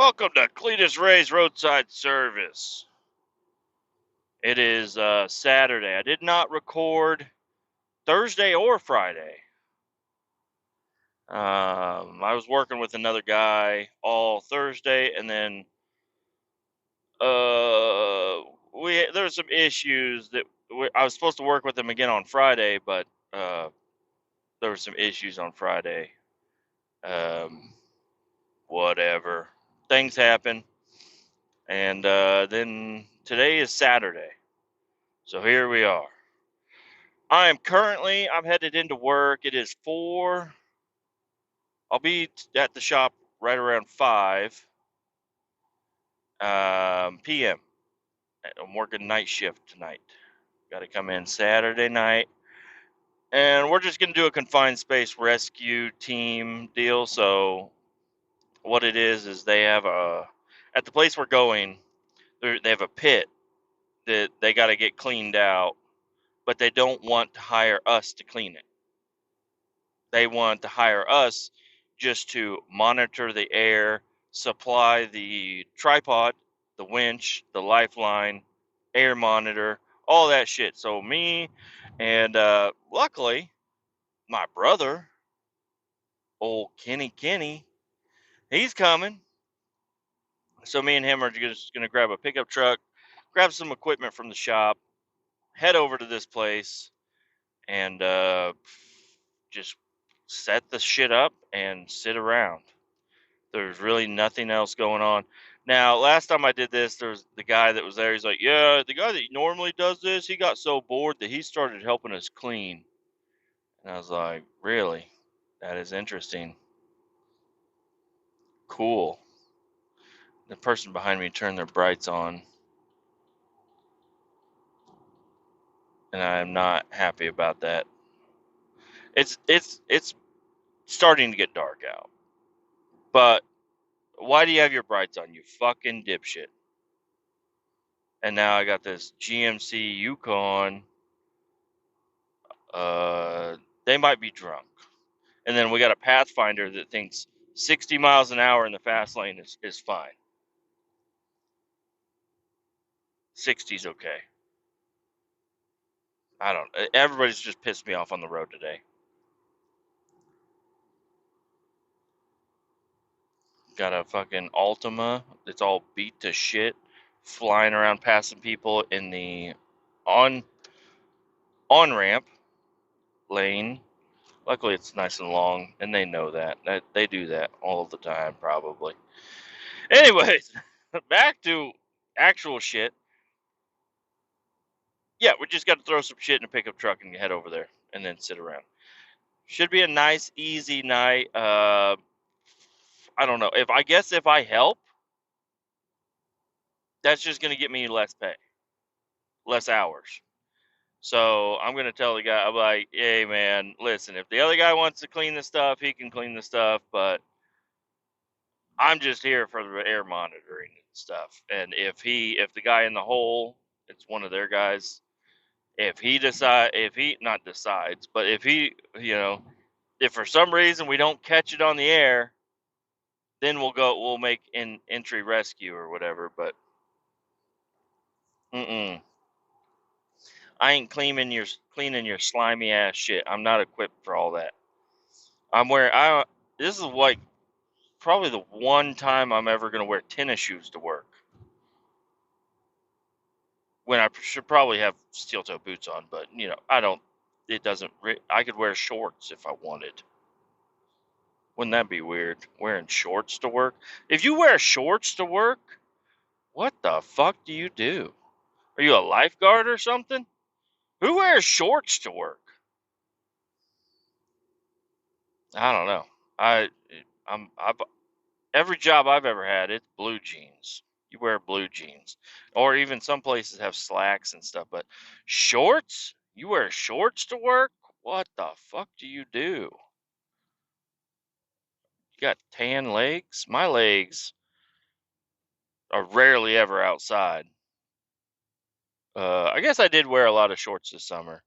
Welcome to Kletus Ray's Roadside Service. It is Saturday. I did not record Thursday or Friday. I was working with another guy all Thursday, and then there were some issues that I was supposed to work with him again on Friday, but there were some issues on Friday. Whatever, things happen, and then today is Saturday, so here we are. I'm headed into work. It is 4. I'll be at the shop right around 5 p.m. I'm working night shift tonight. Got to come in Saturday night. And we're just going to do a confined space rescue team deal. So what it is they have at the place we're going, they have a pit that they got to get cleaned out, but they don't want to hire us to clean it. They want to hire us just to monitor the air, supply the tripod, the winch, the lifeline, air monitor, all that shit. So me and luckily my brother, old Kenny, he's coming. So me and him are just going to grab a pickup truck, grab some equipment from the shop, head over to this place, and just set the shit up and sit around. There's really nothing else going on. Now, last time I did this, there was the guy that was there. He's like, yeah, the guy that normally does this, he got so bored that he started helping us clean. And I was like, really? That is interesting. Cool. The person behind me turned their brights on, and I'm not happy about that. It's starting to get dark out. But why do you have your brights on, you fucking dipshit? And now I got this GMC Yukon. They might be drunk. And then we got a Pathfinder that thinks 60 miles an hour in the fast lane is fine. 60's okay. I don't. Everybody's just pissed me off on the road today. Got a fucking Altima that's all beat to shit, flying around passing people in the on ramp lane. Luckily, it's nice and long, and they know that. They do that all the time, probably. Anyways, back to actual shit. Yeah, we just got to throw some shit in a pickup truck and head over there, and then sit around. Should be a nice, easy night. I don't know. If I help, that's just gonna get me less pay, less hours. So I'm gonna tell the guy, I'm like, hey man, listen, if the other guy wants to clean the stuff, he can clean the stuff, but I'm just here for the air monitoring and stuff. And if the guy in the hole, it's one of their guys. If he not decides, but if if for some reason we don't catch it on the air, then we'll make an entry rescue or whatever. But I ain't cleaning your slimy ass shit. I'm not equipped for all that. This is like probably the one time I'm ever gonna wear tennis shoes to work, when I should probably have steel toe boots on. But I don't. It doesn't. I could wear shorts if I wanted. Wouldn't that be weird? Wearing shorts to work? If you wear shorts to work, what the fuck do you do? Are you a lifeguard or something? Who wears shorts to work? I don't know. I've every job I've ever had, it's blue jeans. You wear blue jeans, or even some places have slacks and stuff. But shorts? You wear shorts to work? What the fuck do you do? You got tan legs? My legs are rarely ever outside. I guess I did wear a lot of shorts this summer,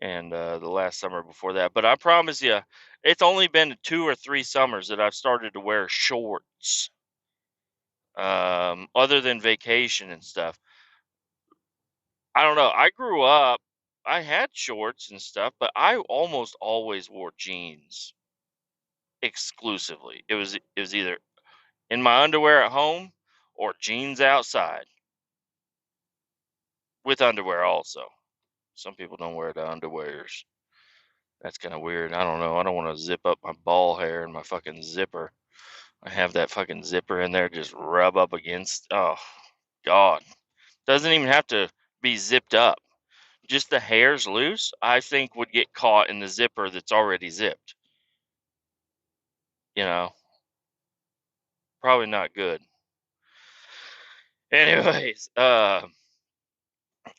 and the last summer before that. But I promise you, it's only been 2 or 3 summers that I've started to wear shorts. other than vacation and stuff. I don't know. I grew up, I had shorts and stuff, but I almost always wore jeans exclusively. It was either in my underwear at home or jeans outside with underwear also. Some people don't wear the underwears. That's kind of weird. I don't know. I don't want to zip up my ball hair in my fucking zipper. I have that fucking zipper in there just rub up against. Oh, God. Doesn't even have to be zipped up. Just the hairs loose, I think would get caught in the zipper that's already zipped. You know, probably not good. Anyways,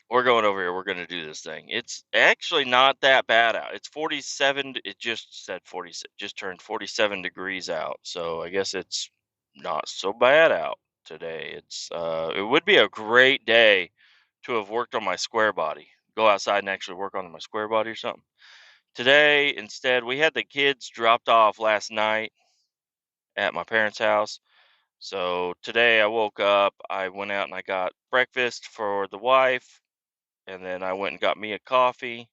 we're going over here. We're going to do this thing. It's actually not that bad out. It's 47. It just said 40. Just turned 47 degrees out. So I guess it's not so bad out today. It would be a great day to have worked on my square body. Go outside and actually work on my square body or something. Today, instead, we had the kids dropped off last night at my parents' house. So today I woke up, I went out and I got breakfast for the wife, and then I went and got me a coffee.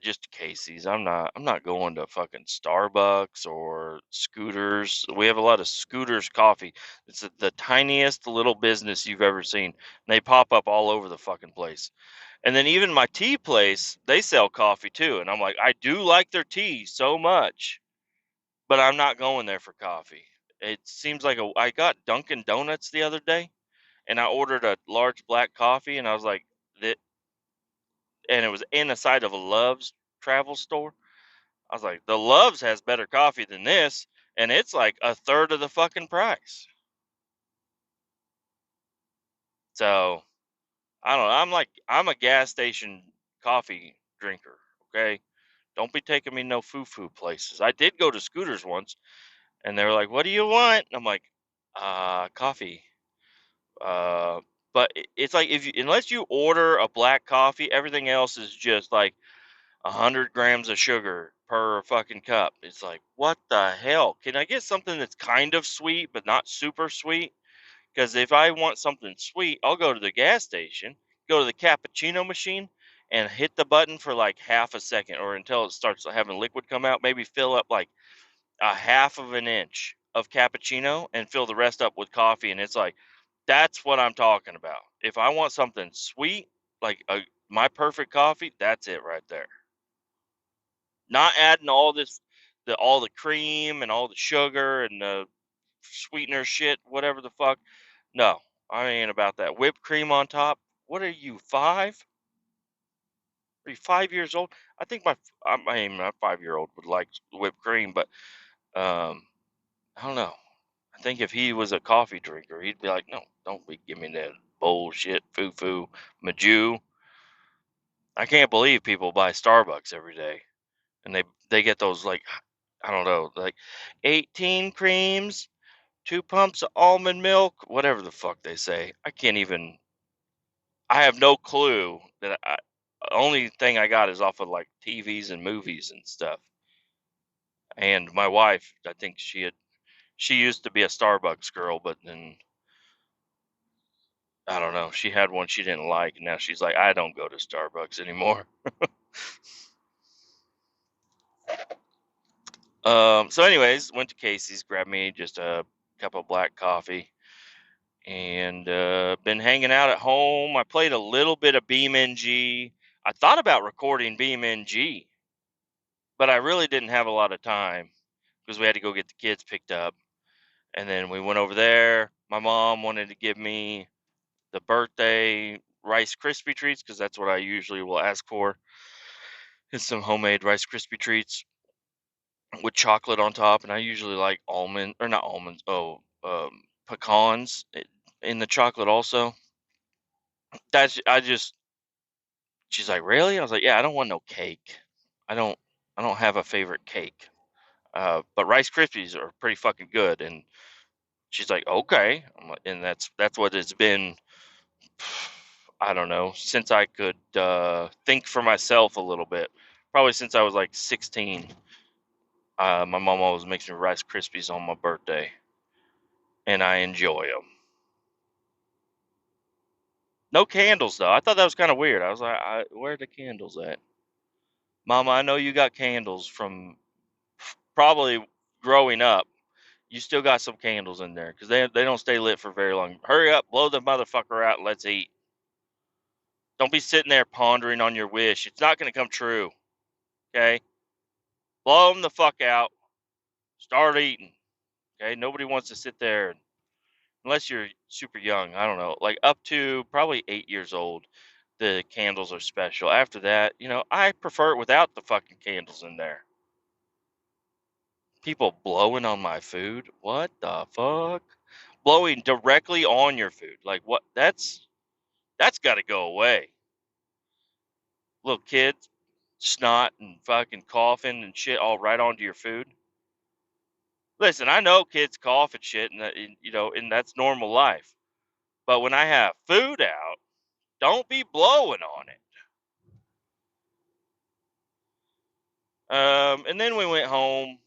Just Casey's. I'm not going to fucking Starbucks or Scooters. We have a lot of Scooters coffee. It's the tiniest little business you've ever seen. And they pop up all over the fucking place. And then even my tea place, they sell coffee too. And I'm like, I do like their tea so much, but I'm not going there for coffee. It seems like I got Dunkin' Donuts the other day, and I ordered a large black coffee, and I was like, that, and it was in the side of a Love's travel store. I was like, the Love's has better coffee than this, and it's like a third of the fucking price. So I don't know. I'm a gas station coffee drinker. Okay, don't be taking me no foo places. I did go to Scooters once, and they were like, "What do you want?" And I'm like, coffee." Uh, but it's like if you unless you order a black coffee, everything else is just like 100 grams of sugar per fucking cup. It's like, what the hell? Can I get something that's kind of sweet but not super sweet? Because if I want something sweet, I'll go to the gas station, go to the cappuccino machine, and hit the button for like half a second or until it starts having liquid come out. Maybe fill up like a half of an inch of cappuccino and fill the rest up with coffee. And it's like, that's what I'm talking about. If I want something sweet, like my perfect coffee, that's it right there. Not adding all the cream and all the sugar and the sweetener shit, whatever the fuck. No, I ain't about that. Whipped cream on top. What are you, 5? Are you 5 years old? I think I mean, my 5 year old would like whipped cream, but um, I don't know. I think if he was a coffee drinker, he'd be like, no, don't be giving me that bullshit, foo, Majoo. I can't believe people buy Starbucks every day, and they get those like, I don't know, like 18 creams, 2 pumps of almond milk, whatever the fuck they say. I can't even. I have no clue that only thing I got is off of like TVs and movies and stuff. And my wife, I think she used to be a Starbucks girl, but then I don't know. She had one she didn't like, and now she's like, I don't go to Starbucks anymore. So, anyways, went to Casey's, grabbed me just a cup of black coffee, and been hanging out at home. I played a little bit of BeamNG. I thought about recording BeamNG, but I really didn't have a lot of time because we had to go get the kids picked up, and then we went over there. My mom wanted to give me the birthday Rice Krispie treats because that's what I usually will ask for. It's some homemade Rice Krispie treats with chocolate on top, and I usually like almond or not almonds. Oh, pecans in the chocolate also. That's I just. She's like, really? I was like, yeah. I don't want no cake. I don't. I don't have a favorite cake. But Rice Krispies are pretty fucking good. And she's like, okay. And that's what it's been. I don't know, since I could think for myself a little bit. Probably since I was like 16. My mom always makes me Rice Krispies on my birthday. and I enjoy them. No candles though. I thought that was kind of weird. I was like, where are the candles at? Mama, I know you got candles from probably growing up. You still got some candles in there because they don't stay lit for very long. Hurry up, blow the motherfucker out, and let's eat. Don't be sitting there pondering on your wish. It's not going to come true. Okay? Blow them the fuck out. Start eating. Okay? Nobody wants to sit there unless you're super young. I don't know. Like up to probably 8 years old, the candles are special. After that, I prefer it without the fucking candles in there. People blowing on my food? What the fuck? Blowing directly on your food. Like what? That's got to go away. Little kids snot and fucking coughing and shit all right onto your food. Listen, I know kids cough and shit, and that's normal life. But when I have food out, don't be blowing on it. And then we went home,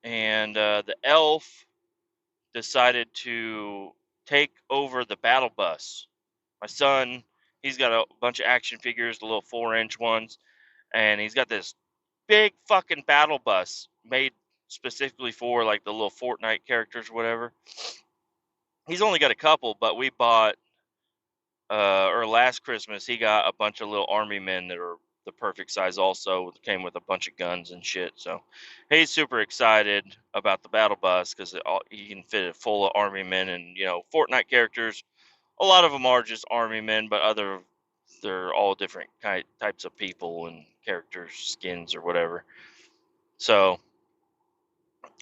and the elf decided to take over the battle bus. My son, he's got a bunch of action figures, the little 4-inch ones, and he's got this big fucking battle bus made specifically for like the little Fortnite characters or whatever. He's only got a couple, but we bought or last Christmas he got a bunch of little army men that are the perfect size also. Came with a bunch of guns and shit. So he's super excited about the battle bus because he can fit it full of army men and Fortnite characters. A lot of them are just army men, but they're all different types of people and characters, skins or whatever. So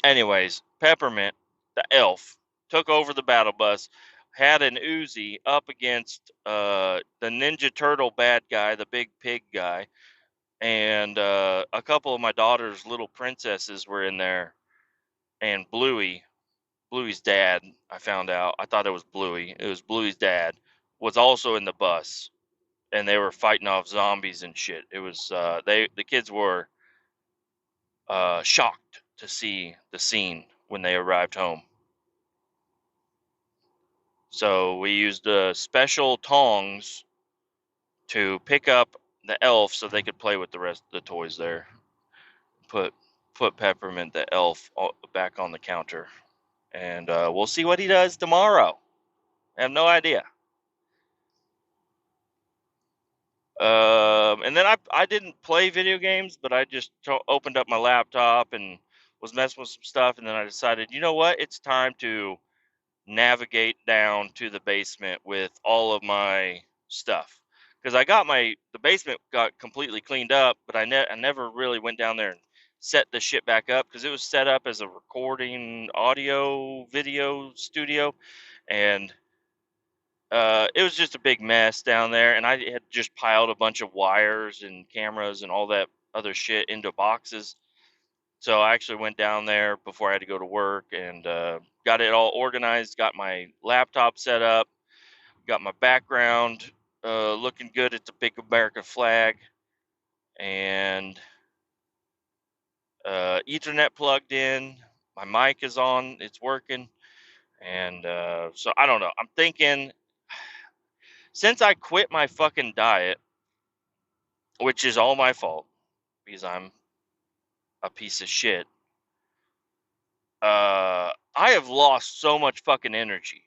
anyways, Peppermint, the elf, took over the battle bus, had an Uzi up against the Ninja Turtle bad guy, the big pig guy, and a couple of my daughter's little princesses were in there, and Bluey's dad, I found out. I thought it was Bluey. It was Bluey's dad, was also in the bus, and they were fighting off zombies and shit. It was the kids were shocked to see the scene when they arrived home. So we used special tongs to pick up the elf so they could play with the rest of the toys there. Put Peppermint the elf back on the counter, and we'll see what he does tomorrow. I have no idea. And then I didn't play video games, but I just opened up my laptop and was messing with some stuff, and then I decided, you know what, it's time to navigate down to the basement with all of my stuff because the basement got completely cleaned up, but I never really went down there and set the shit back up because it was set up as a recording audio video studio, and it was just a big mess down there, and I had just piled a bunch of wires and cameras and all that other shit into boxes. So I actually went down there before I had to go to work and got it all organized, got my laptop set up, got my background looking good at the big American flag, and Ethernet plugged in. My mic is on, it's working. And so I don't know. I'm thinking, since I quit my fucking diet, which is all my fault because I'm a piece of shit, I have lost so much fucking energy.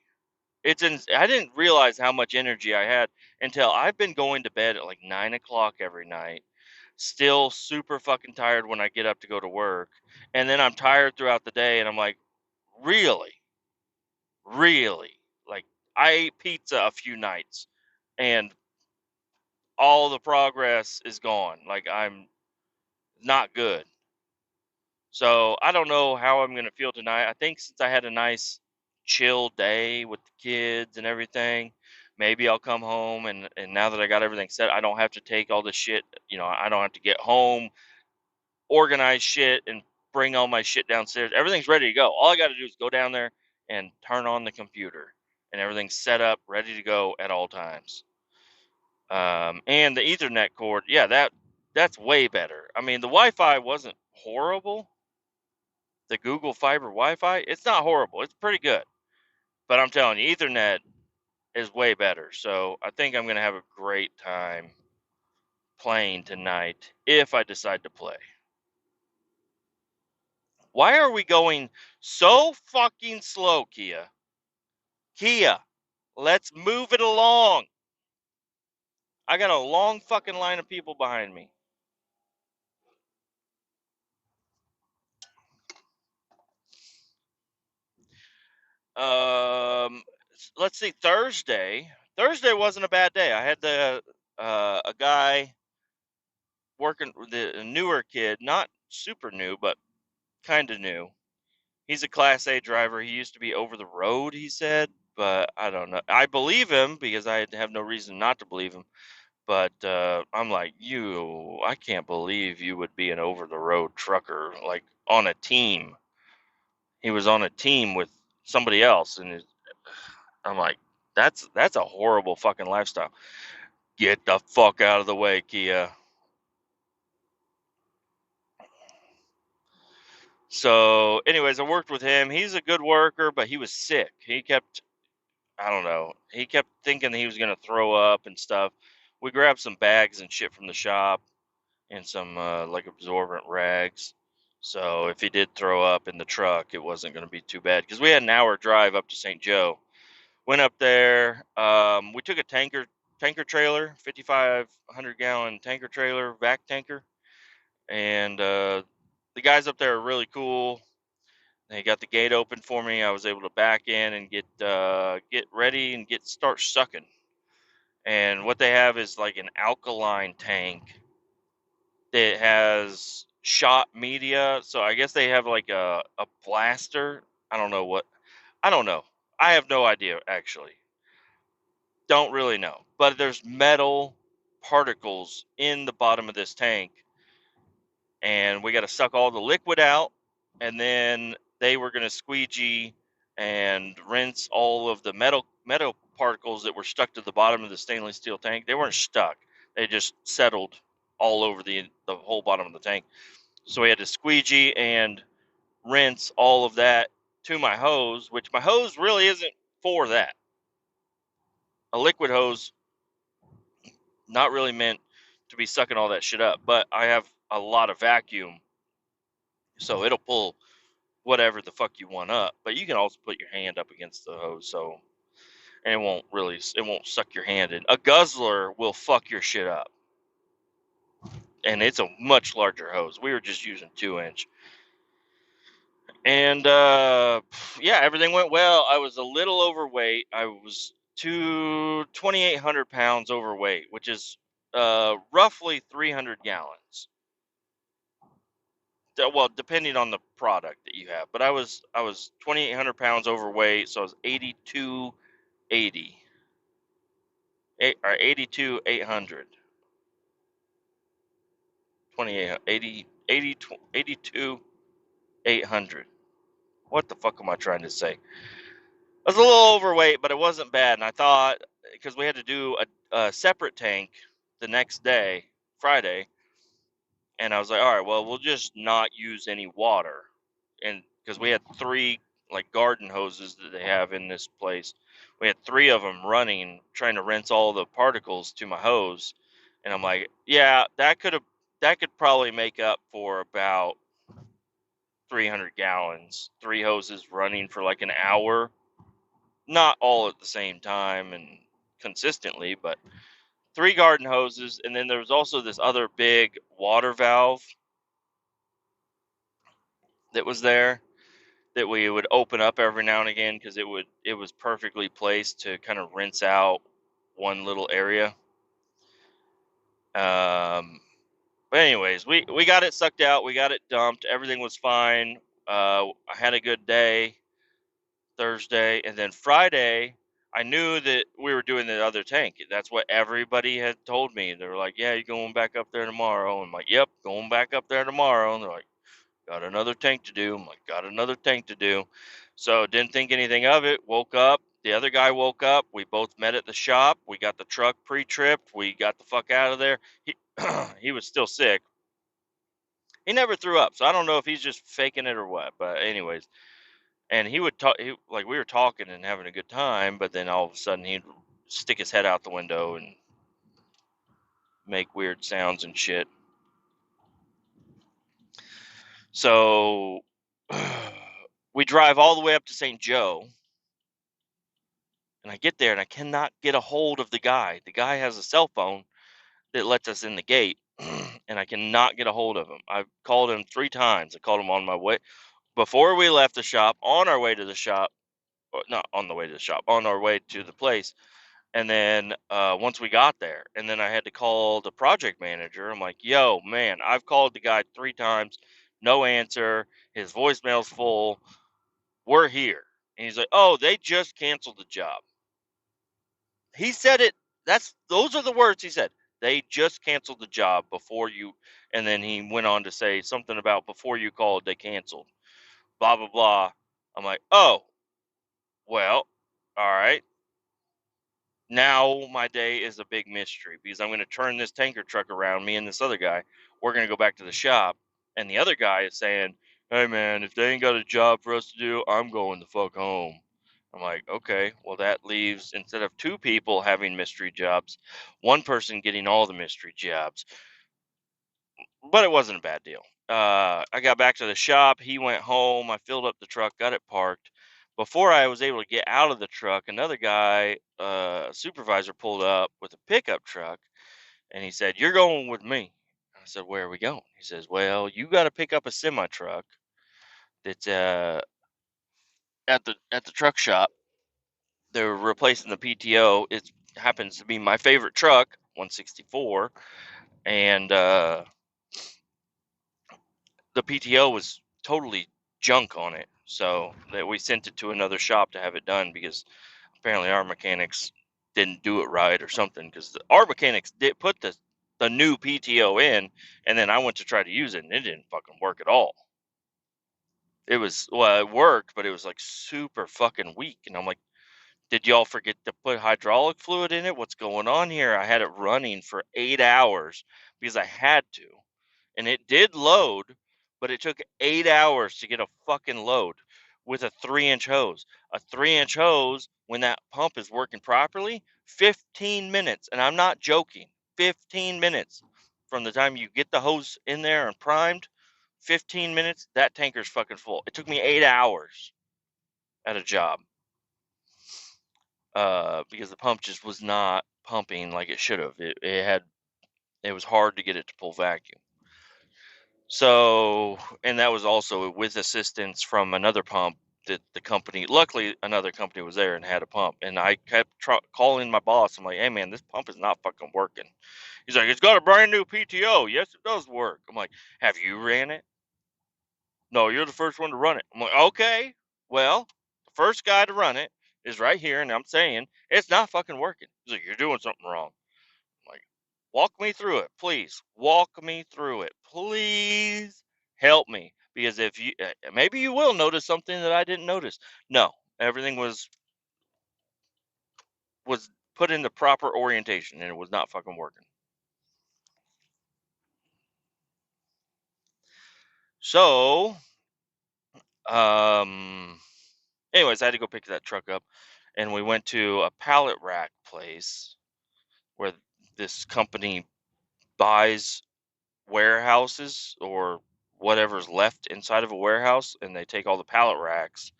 I didn't realize how much energy I had until I've been going to bed at like 9 o'clock every night. Still super fucking tired when I get up to go to work. And then I'm tired throughout the day and I'm like, really? Really? Like, I ate pizza a few nights and all the progress is gone. Like, I'm not good. So I don't know how I'm going to feel tonight. I think since I had a nice chill day with the kids and everything, maybe I'll come home and now that I got everything set, I don't have to take all this shit. I don't have to get home, organize shit, and bring all my shit downstairs. Everything's ready to go. All I got to do is go down there and turn on the computer, and everything's set up, ready to go at all times. And the Ethernet cord, yeah, that's way better. I mean, the Wi-Fi wasn't horrible, the Google Fiber Wi-Fi, it's not horrible. It's pretty good. But I'm telling you, Ethernet is way better. So I think I'm going to have a great time playing tonight if I decide to play. Why are we going so fucking slow, Kia? Kia, let's move it along. I got a long fucking line of people behind me. Let's see. Thursday wasn't a bad day. I had a guy working, the newer kid, not super new, but kind of new. He's a Class A driver. He used to be over the road, he said, but I don't know. I believe him because I have no reason not to believe him. But I'm like, I can't believe you would be an over the road trucker, like on a team. He was on a team with somebody else, and I'm like, that's a horrible fucking lifestyle. Get the fuck out of the way, Kia. So, anyways, I worked with him. He's a good worker, but he was sick. I don't know, he kept thinking he was going to throw up and stuff. We grabbed some bags and shit from the shop and some like absorbent rags. So if he did throw up in the truck, it wasn't going to be too bad because we had an hour drive up to St. Joe. Went up there. We took a tanker trailer, 5,500 gallon tanker trailer, vac tanker, and the guys up there are really cool. They got the gate open for me. I was able to back in and get ready and start sucking. And what they have is like an alkaline tank that has shot media. So I guess they have like a blaster. I don't know what. I don't know. I have no idea actually. Don't really know. But there's metal particles in the bottom of this tank, and we got to suck all the liquid out, and then they were going to squeegee and rinse all of the metal particles that were stuck to the bottom of the stainless steel tank. They weren't stuck. They just settled all over the whole bottom of the tank. So we had to squeegee and rinse all of that to my hose, which my hose really isn't for that. A liquid hose, not really meant to be sucking all that shit up, but I have a lot of vacuum, so it'll pull whatever the fuck you want up. But you can also put your hand up against the hose, so and it won't suck your hand in. A guzzler will fuck your shit up, and it's a much larger hose. We were just using 2-inch. And yeah, everything went well. I was a little overweight. I was 2,800 pounds overweight, which is roughly 300 gallons. Well, depending on the product that you have. But I was 2,800 pounds overweight, so I was 8280, or 82,800, 28, 80, 80, 82,800. What the fuck am I trying to say? I was a little overweight, but it wasn't bad. And I thought, because we had to do a separate tank the next day, Friday, and I was like, all right, well, we'll just not use any water. And because we had 3 like garden hoses that they have in this place, we had 3 of them running, trying to rinse all the particles to my hose. And I'm like, yeah, that could probably make up for about 300 gallons, 3 hoses running for like an hour, not all at the same time and consistently, but 3 garden hoses. And then there was also this other big water valve that was there that we would open up every now and again because it was perfectly placed to kind of rinse out one little area. But anyways, we got it sucked out, we got it dumped, everything was fine. I had a good day Thursday, and then Friday I knew that we were doing the other tank. That's what everybody had told me. They were like, yeah, you're going back up there tomorrow. I'm like, yep, going back up there tomorrow. And they're like, got another tank to do. I'm like, got another tank to do. So didn't think anything of it. Woke up. The other guy woke up. We both met at the shop. We got the truck pre-tripped. We got the fuck out of there. He he was still sick. He never threw up, so I don't know if he's just faking it or what. But anyways, and he would talk, like we were talking and having a good time, but then all of a sudden he'd stick his head out the window and make weird sounds and shit. So we drive all the way up to St. Joe, and I get there and I cannot get a hold of the guy. The guy has a cell phone that lets us in the gate, and I cannot get a hold of him. I've called him 3 times. I called him on my way before we left the shop, on our way to the shop, not on the way to the shop, on our way to the place. And then once we got there, and then I had to call the project manager. I'm like, yo, man, I've called the guy 3 times, no answer. His voicemail's full. We're here. And he's like, oh, they just canceled the job. He said it. Those are the words he said. They just canceled the job before you. And then he went on to say something about before you called, they canceled. Blah, blah, blah. I'm like, oh, well, all right. Now my day is a big mystery because I'm going to turn this tanker truck around. Me and this other guy, we're going to go back to the shop. And the other guy is saying, hey, man, if they ain't got a job for us to do, I'm going the fuck home. I'm like, okay, well, that leaves, instead of 2 people having mystery jobs, 1 person getting all the mystery jobs. But it wasn't a bad deal. I got back to the shop. He went home. I filled up the truck, got it parked. Before I was able to get out of the truck, another guy, supervisor, pulled up with a pickup truck, and he said, "You're going with me." I said, "Where are we going?" He says, "Well, you got to pick up a semi truck that's at the truck shop. They're replacing the PTO. It happens to be my favorite truck, 164, and the PTO was totally junk on it. So that we sent it to another shop to have it done because apparently our mechanics didn't do it right or something. Because our mechanics did put the new PTO in, and then I went to try to use it, and it didn't fucking work at all. It was, well, it worked, but it was like super fucking weak. And I'm like, did y'all forget to put hydraulic fluid in it? What's going on here? I had it running for 8 hours because I had to. And it did load, but it took 8 hours to get a fucking load with a 3-inch hose. A 3-inch hose, when that pump is working properly, 15 minutes. And I'm not joking. 15 minutes from the time you get the hose in there and primed, 15 minutes, that tanker's fucking full. It took me 8 hours at a job. Because the pump just was not pumping like it should have. It was hard to get it to pull vacuum. So, and that was also with assistance from another pump that the company, luckily another company was there and had a pump. And I kept calling my boss. I'm like, hey man, this pump is not fucking working. He's like, it's got a brand new PTO. Yes, it does work. I'm like, have you ran it? No, you're the first one to run it. I'm like, okay, well, the first guy to run it is right here, and I'm saying it's not fucking working. He's like, you're doing something wrong. I'm like, walk me through it, please. Walk me through it, please. Help me, because if you maybe you will notice something that I didn't notice. No, everything was put in the proper orientation, and it was not fucking working. So, um, anyways, I had to go pick that truck up, and we went to a pallet rack place where this company buys warehouses or whatever's left inside of a warehouse, and they take all the pallet racks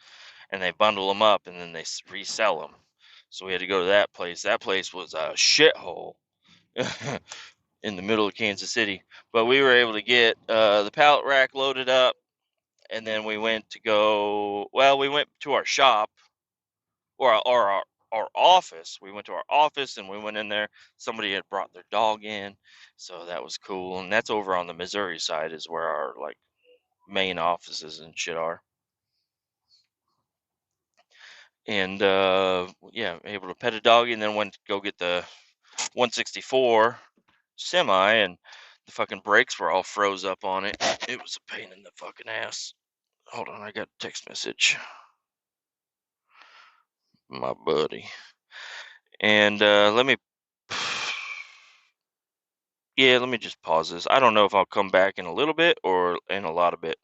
and they bundle them up and then they resell them. So we had to go to that place. That place was a shithole in the middle of Kansas City, but we were able to get the pallet rack loaded up, and then we went to go. Well, we went to our shop or our office. We went to our office and we went in there. Somebody had brought their dog in, so that was cool. And that's over on the Missouri side, is where our like main offices and shit are. And yeah, able to pet a doggy, and then went to go get the 164 semi, and the fucking brakes were all froze up on it. It was a pain in the fucking ass. Hold on, I got a text message. My buddy. And let me Yeah, let me just pause this. I don't know if I'll come back in a little bit or in a lot of bit.